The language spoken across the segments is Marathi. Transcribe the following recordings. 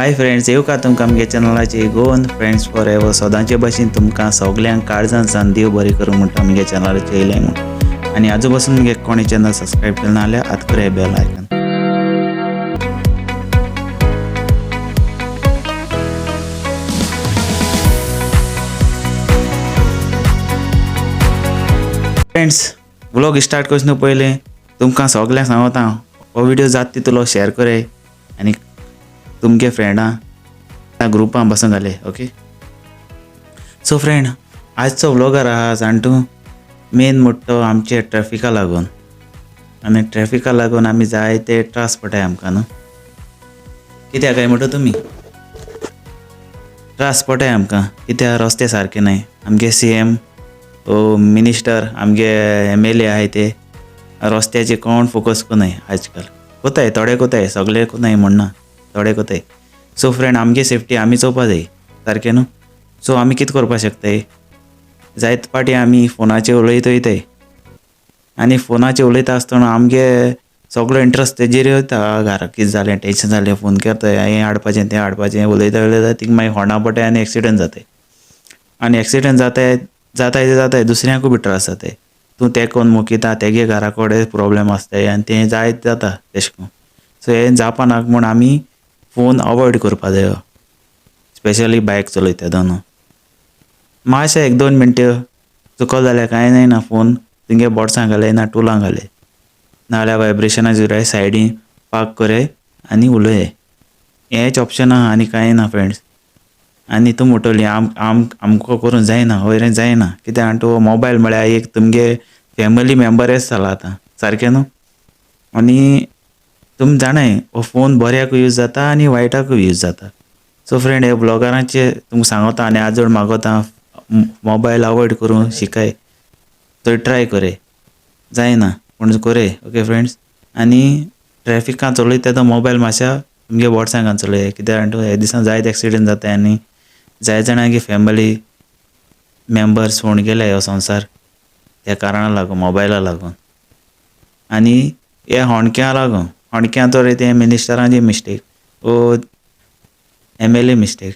हाय फ्रेंड्स, येवकार तुमकां आमगे चॅनलाचे गोवन फ्रेंड्स फॉर एवर सदांचे भशेन तुमकां सगल्यांक काळजान सान देव बरें करूं म्हणटा आमगे चॅनलाचेर येयलें म्हणून. आनी आजू पासून मुगे कोणी चॅनल सबस्क्राईब केलें ना जाल्यार आतां करूं bell icon. Friends, vlog start करचना पयलें तुमकां सगल्यांक सांगता हो व्हिडिओ जाता तितलो शेअर कराय आनी तुमगे फ्रेंडां ग्रुपान बसून घाले. ओके, सो फ्रेंड, आजचो व्लॉगर आहा जाणटू मेन म्हणटा आमचे ट्रॅफिका लागून. आनी ट्रॅफिका लागून आमी जायते त्रास पडटाय आमकां न्हू. कित्याक काय म्हणटा तुमी त्रास पडटाय आमकां कित्याक रस्ते सारके नाय. आमगे CM मिनिस्टर आमगे MLA आहाय ते रस्त्याचे कोण फोकस कोनाय. आजकाल कोताय थोडे कोताय, सगळे कोनाय म्हणना, थोडे कोताय. सो फ्रेंड, आमगे सेफ्टी आमी चोवपा जाय सारकें न्हू. सो आमी कितें करपा शकताय, जायत पाटी आमी फोनाचेर उलयता वयताय आनी फोनाचेर उलयता आसतना आमगे सगळो इंट्रस्ट तेजेर वयता. घरा कितें जालें, टेंशन जालें, फोन करताय, हें हाडपाचें तें हाडपाचें उलयता उलयता थिंग मागीर होंडा पडटाय आनी एक्सिडेंट जाताय. आनी एक्सिडेंट जाताय दुसऱ्यांकूय बी त्रास जाताय. तूं तें कोन्न मुकिता तेगे घरा कडेन प्रॉब्लेम आसताय आनी तें जायत जाता तेशें कोन्न. सो हें जावपा नाका म्हूण आमी फोन अवॉयड करपा जायो, स्पेशली बायक चलयता न्हू. मातशें 1-2 मिनटां चुकलो जाल्यार कांय जायना, फोन तुमगे बोड्सां घाले ना टुलां घाले नाल्यार वायब्रेशनाचेर सायडीन पार्क कराय आनी उलय. हेंच ऑप्शन आहा आनी कांय ना फ्रेंड्स. आनी तूं म्हणटली आमकां करूं जायना, वयरें जायना, कित्याक आनी मोबायल म्हळ्यार एक तुमगे फॅमिली मेंबरच जाला आतां, सारकें न्हू. आनी तुमी जाणाय हो फोन बऱ्याकूय यूज जाता आनी वायटाकूय यूज जाता. सो फ्रेंड, हे ब्लॉगरांचे तुमकां सांगता आनी आजोड मागोता मोबायल अवॉयड करूं शिकाय. तो ट्राय कराय, जायना पूण कराय. ओके फ्रेंड्स, आनी ट्रॅफिकान चलयता तो मोबायल मातशा तुमगे बोड्सां घालून चलय, कित्याक आनी हे दिसान जायत एक्सिडेंट जाताय आनी जाय जाणांगे फॅमिली मेंबर्स होवन गेले हो संवसार त्या कारणा लागून, मोबायला लागून. आनी हे होणक्यां लागून, होणक्यां तर तें मिनिस्टरांची मिस्टेक MLA मिस्टेक.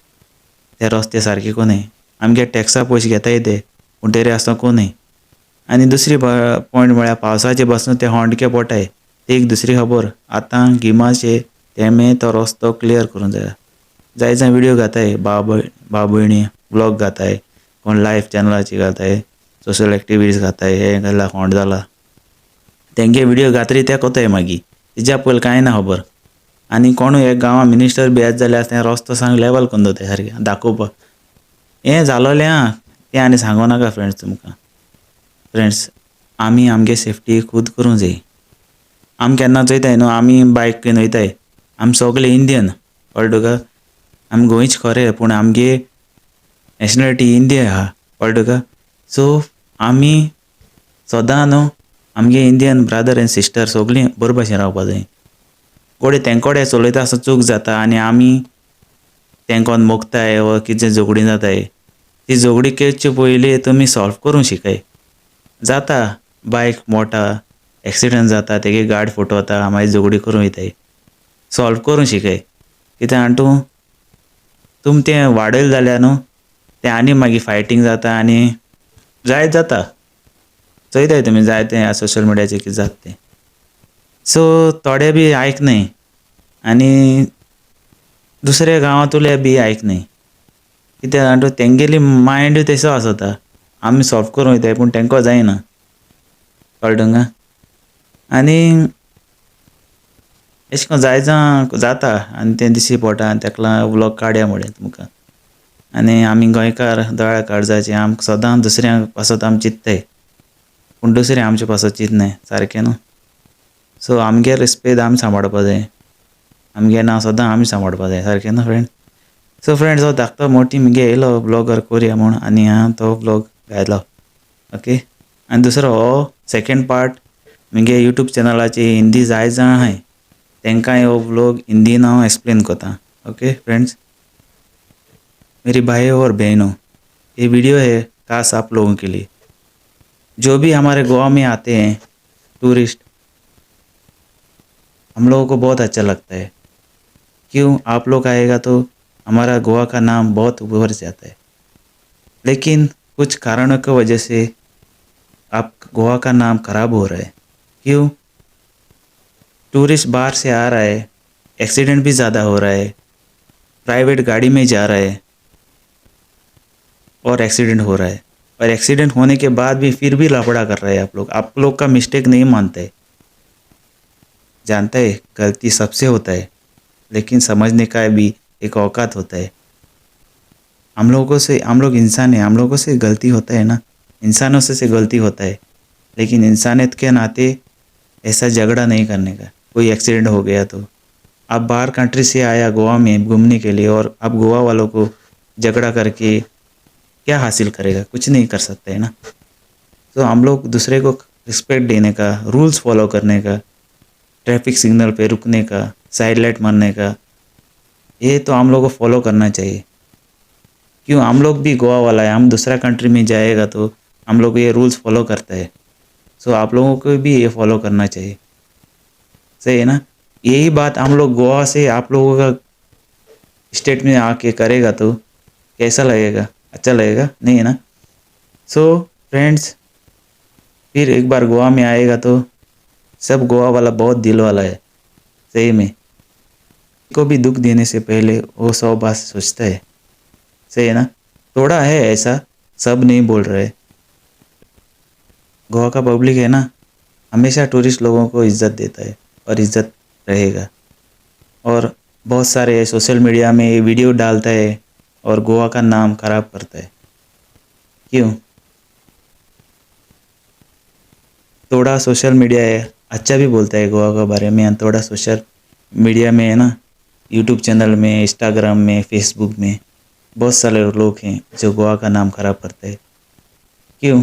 ते रस्ते सारके कोनाय, आमगे टॅक्सा पयशे घेताय ते पूण तरी आसतना कोनाय. आनी दुसरी पॉयंट म्हळ्यार पावसाचे पासून ते होंडके पडटाय. ती एक दुसरी खबर आतां गिमाचे तेमे तो रस्तो क्लियर करूंक जाय. जायत व्हिडिओ घाताय, भाव भयणी व्लॉग घाताय, कोण लायव्ह चॅनलाची घाताय, सोशल एक्टिविटीज घाताय, हे जाल्यार होंड जाला तेंगे व्हिडिओ घातरी ते कोताय मागीर तेज्या पयलीं कांय ना खबर. आनी कोणूय एक गांवां मिनिस्टर बी येत जाल्यार तें रस्तो सांग लेवल करून दवरताय सारकें दाखोवपाक. हें जालोलें आहा तें आनी सांगो नाका फ्रेंड्स तुमकां. फ्रेंड्स, आमी आमगे सेफ्टी खूद करूं जाय. आमी केन्ना चोयताय न्हू, आमी बायक घेवन वयताय, आमी सगळे इंडियन, कळ्ळें तुका. आमी गोंयचे खरे पूण आमगे नॅशनॅलिटी इंडिया आहा, कळ्ळें तुका. सो आमी सदां न्हू आमगे इंडियन ब्रदर एंड सिस्टर सगळीं बरे भाशेन रावपा जाय. कोडे तेंकोडे चलयता आसतना चूक जाता आनी आमी तेंकोन मोगताय वा कितें झगडीं जाताय, ती झगडी करचे पयलीं तुमी सॉल्व करूं शिकाय. जाता बायक मोडटा, एक्सिडेंट जाता, तेगे गाडी फुटोता, मागीर झगडी करूं वयताय. सॉल्व करूं शिकाय, कित्याक आनी तुमी तें वाडयलें जाल्यार न्हू तें आनी मागीर फायटींग जाता आनी जायत जाता. चोयताय तुमी जायतें सोशल मिडियाचेर कितें जाता तें. सो थोडे बी आयकनाय आनी दुसऱ्या गांवांतले बी आयकनाय, कित्याक आनी तेंगेली मायंड तेसो आसता. आमी सॉल्व करूं वयताय पूण तेंको जायना, कळ्ळें तुमकां. आनी अशें करून जायत जाता आनी तें दिश्टी पडटा आनी तेका लागून व्लॉग काडया म्हळें तुमकां. आनी आमी गोंयकार दोळ्या काळजाचे, आमकां सदां दुसऱ्यांक पासत आमी चिंतताय पूण दुसरें आमचे पासत चिंतनाय, सारकें न्हू. सो आमगे रिस्पेद आमी सांबाळपा जाय, आमगे नांव सदां आमी सांबाळपा जाय, सारकें न्हू फ्रेंड. सो फ्रेंड्स, हो धाकटो मोठी मुगे येयलो ब्लॉगर कोरया म्हूण आनी हांव तो ब्लॉग घायलो. ओके, आनी दुसरो हो सेकंड पार्ट मुगे यूट्यूब चॅनलाचेर हिंदी जायत जाण आहाय तेंकां हो व्लॉग हिंदीन हांव एक्सप्लेन कोता. ओके फ्रेंड्स, मेरी भाइयों और बहनों, ये वीडियो है खास आप लोगों के लिए जो भी हमारे गोवा में आते हैं टूरिस्ट. हम लोगों को बहुत अच्छा लगता है क्यों आप लोग आएगा तो हमारा गोवा का नाम बहुत उभर जाता है, लेकिन कुछ कारणों की वजह से आप गोवा का नाम खराब हो रहा है। क्यों? टूरिस्ट बाहर से आ रहा है, एक्सीडेंट भी ज़्यादा हो रहा है, प्राइवेट गाड़ी में जा रहा है और एक्सीडेंट हो रहा है, और एक्सीडेंट होने के बाद भी फिर भी लापड़ा कर रहे हैं आप लोग का मिस्टेक नहीं मानते। जानता है गलती सबसे होता है, लेकिन समझने का भी एक औकात होता है। हम लोग इंसान हैं, हम लोगों से गलती होता है ना, इंसानों से गलती होता है, लेकिन इंसानियत के नाते ऐसा झगड़ा नहीं करने का। कोई एक्सीडेंट हो गया तो आप बाहर कंट्री से आया गोवा में घूमने के लिए, और आप गोवा वालों को झगड़ा करके क्या हासिल करेगा? कुछ नहीं कर सकते है ना। तो हम लोग दूसरे को रिस्पेक्ट देने का, रूल्स फॉलो करने का, ट्रैफिक सिग्नल पे रुकने का, साइड लाइट मारने का, ये तो हम लोग को फॉलो करना चाहिए। क्यों? हम लोग भी गोवा वाला है, हम दूसरा कंट्री में जाएगा तो हम लोग ये रूल्स फॉलो करते हैं। सो आप लोगों को भी ये फॉलो करना चाहिए, सही है ना। यही बात हम लोग गोवा से आप लोगों का स्टेट में आके करेगा तो कैसा लगेगा? अच्छा लगेगा नहीं है ना। सो फ्रेंड्स, फिर एक बार गोवा में आएगा तो सब गोवा वाला बहुत दिल वाला है, सही में। को भी दुख देने से पहले वो 100 बात सोचता है, सही है ना। थोड़ा है ऐसा, सब नहीं बोल रहे। गोवा का पब्लिक है ना, हमेशा टूरिस्ट लोगों को इज्जत देता है और इज्जत रहेगा। और बहुत सारे सोशल मीडिया में वीडियो डालता है और गोवा का नाम खराब करता है। क्यों? थोड़ा सोशल मीडिया है अच्छा भी बोलता है गोवा के बारे में, थोड़ा सोशल मीडिया में है ना, यूट्यूब चैनल में, इंस्टाग्राम में, फेसबुक में बहुत सारे लोग हैं जो गोवा का नाम खराब करते हैं। क्यों?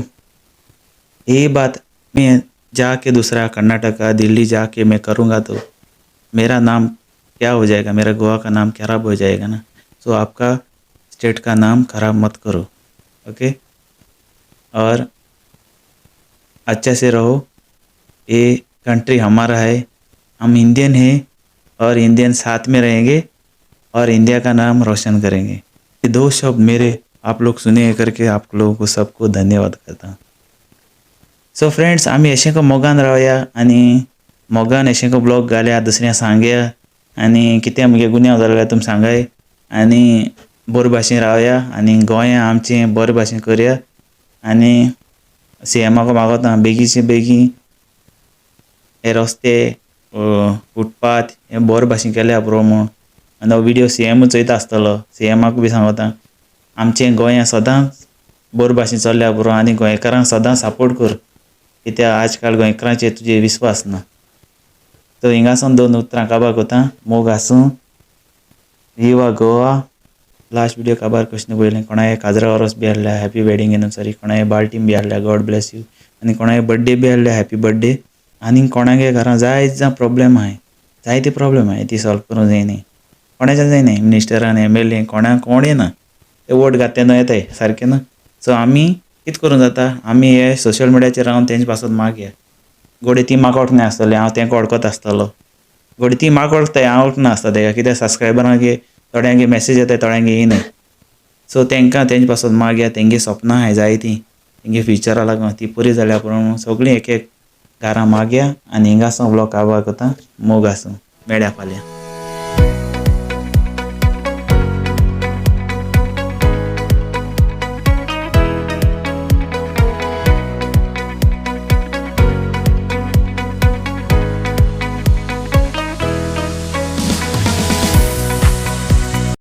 यही बात मैं जाके दूसरा कर्नाटका, दिल्ली जाके मैं करूँगा तो मेरा नाम क्या हो जाएगा? मेरा गोवा का नाम खराब हो जाएगा ना। सो आपका स्टेट का नाम खराब मत करो, ओके। और अच्छे से रहो, ये कंट्री हमारा है, हम इंडियन हैं और इंडियन साथ में रहेंगे और इंडिया का नाम रोशन करेंगे। ये 2 शब्द मेरे आप लोग सुने करके आप लोगों को सबको धन्यवाद करता हूँ। सो फ्रेंड्स, आम्ही अशें मोगान रावया आनी मोगान अशें ब्लॉग घाल्या, दुसऱ्या सांगया आनी कितें म्हगे गुन्यांव जाल्यार तुमी सांगाय, आनी बरे भाशेन रावया आनी गोंया आमचें बरे भाशेन करया। आनी सीएमाक मागता बेगीचे बेगीन हे रस्ते, फुटपाथ हे बरे भाशेन केल्या पुरो म्हूण। आनी हो विडियो सीएमूच चोयता आसतलो, सीएमाक बी सांगता आमचें गोंया सदांच बरे भाशेन चल्ल्या पुरो आनी गोंयकारांक सदां सपोर्ट कर, कित्याक आजकाल गोंयकारांचेर तुजे विस्वास ना। तो हिंगासून 2 उतरां काबार कोता, मोग आसूं, विवा गोवा। लास्ट वीडियो काबार क्वेश्चन पयलें, कोणाय काजरा ओरोस बी आहल्या हॅपी वेडिंग एनिवर्सरी, कोणाय बाल्टीम बी आहल्या गॉड ब्लेस यू, आनी कोणाय बर्थडे बी आहल्या हॅपी बर्थडे। आनी कोणागे घरां जायत प्रॉब्लेम आहाय, जायते प्रॉब्लेम आहाय ती सॉल्व करूं जाय न्ही, कोणाच्या जाय न्ही, मिनिस्टरान एमएलए कोण येना, ते वोट घात तेन्ना येताय सारकें ना। सो आमी कितें करूं जाता, आमी हे सोशल मिडियाचेर रावन तेंचे पासून मागया। गोडे ती म्हाका वळखना आसतलें, हांव तेंका वळखत आसतलो, गोडे ती म्हाका वळखताय, हांव वळखना आसता तेका, कित्याक सबस्क्रायबरांगे थोड्यांगे मेसेज येताय, थोड्यांगे येयनाय। सो तेंकां तेंचे पासून मागया, तेंगे सपनां आहाय जायतीं, तेंगे फ्युचरा लागून ती पुरी जाल्या पुरो सगळीं एक एक घरां मागया। आनी हिंगासून ब्लॉग काबार कोता, मोग आसूं, मेळ्या फाल्यां।